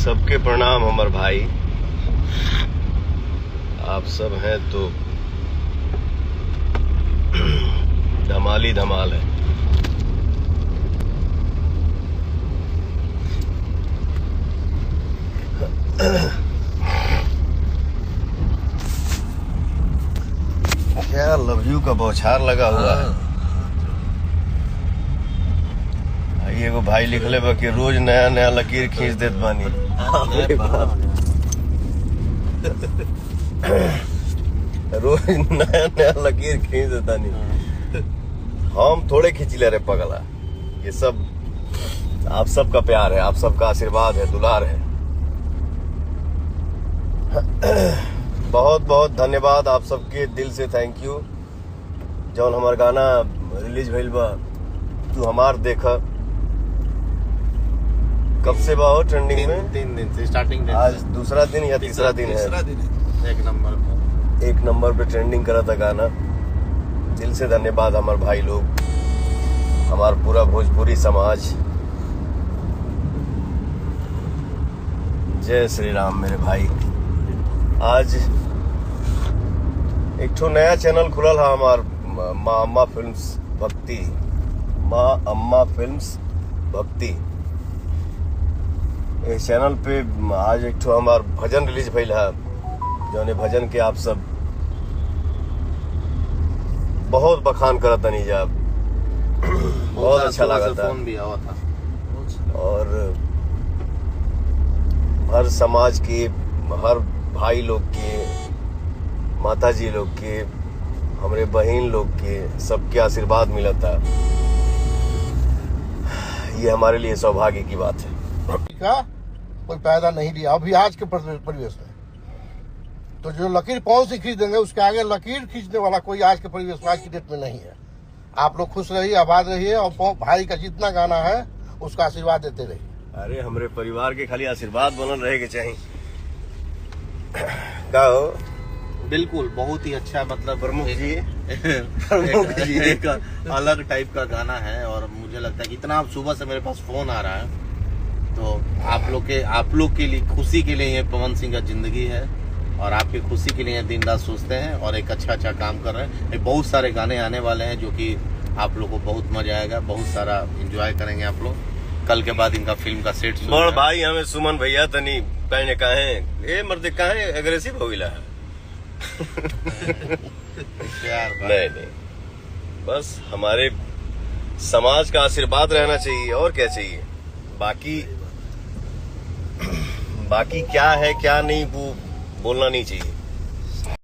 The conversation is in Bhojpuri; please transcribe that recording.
सबके प्रणाम हमर भाई। आप सब हैं तो धमाली धमाल है। क्या लव यू का बौछार लगा हुआ है। एगो भाई लिखले बा कि रोज नया नया लकीर खींच देत बानी। रोज नया नया लकीर खींच देता नहीं। हम थोड़े खींचिले रे पगला। ये सब आप सबका प्यार है, आप सबका आशीर्वाद है, दुलार है। बहुत बहुत धन्यवाद आप सबके, दिल से थैंक यू। जौन हमार गाना रिलीज भइल बा तू हमार देखा कब से बा हो ट्रेंडिंग में? 3 दिन से स्टार्टिंग। आज दूसरा दिन या तीसरा दिन है? एक नंबर पे ट्रेंडिंग करा था गाना। दिल से धन्यवाद हमारे भाई लोग, हमारा पूरा भोजपुरी समाज। जय श्री राम मेरे भाई। आज एक ठो नया चैनल खुलल है हमार माँ अम्मा फिल्म्स भक्ति। माँ अम्मा फिल्म्स भक्ति। इस चैनल पे आज एक ठो हमार भजन रिलीज भइल है, जौने भजन के आप सब बहुत बखान करत तनी जा। बहुत अच्छा लगा था। फोन भी आवा था। और हर समाज के, हर भाई लोग के, माता जी लोग के, हमारे बहन लोग के, सबके आशीर्वाद मिला था। ये हमारे लिए सौभाग्य की बात है। कोई पैदा नहीं लिया अभी आज के परिवेश में। तो जो लकीर पौन से खींच देंगे, उसके आगे लकीर खींचने वाला कोई आज के परिवेश में, आज की डेट में नहीं है। आप लोग खुश रहिए, आबाद रहिए और भाई का जितना गाना है उसका आशीर्वाद देते रहिए। अरे हमारे परिवार के खाली आशीर्वाद बनल रहे के चाहिए। क्या हो? बिल्कुल, बहुत ही अच्छा। मतलब प्रमुख जी एक अलग टाइप का गाना है। और मुझे लगता है कि इतना सुबह से मेरे पास फोन आ रहा है, तो आप लोग के लिए खुशी के लिए ये पवन सिंह का जिंदगी है। और आपकी खुशी के लिए दिन रात सोचते हैं और एक अच्छा काम कर रहे हैं। बहुत सारे गाने आने वाले हैं जो कि आप लोग को बहुत मजा आएगा, बहुत सारा एंजॉय करेंगे आप लोग। कल के बाद इनका फिल्म का सेट बड़ भाई हमें सुमन भैया तनी कहने कहे ए मर्द कहे एग्रेसिव हो गया है। नहीं, बस हमारे समाज का आशीर्वाद रहना चाहिए और क्या चाहिए। बाकी क्या है क्या नहीं वो बोलना नहीं चाहिए।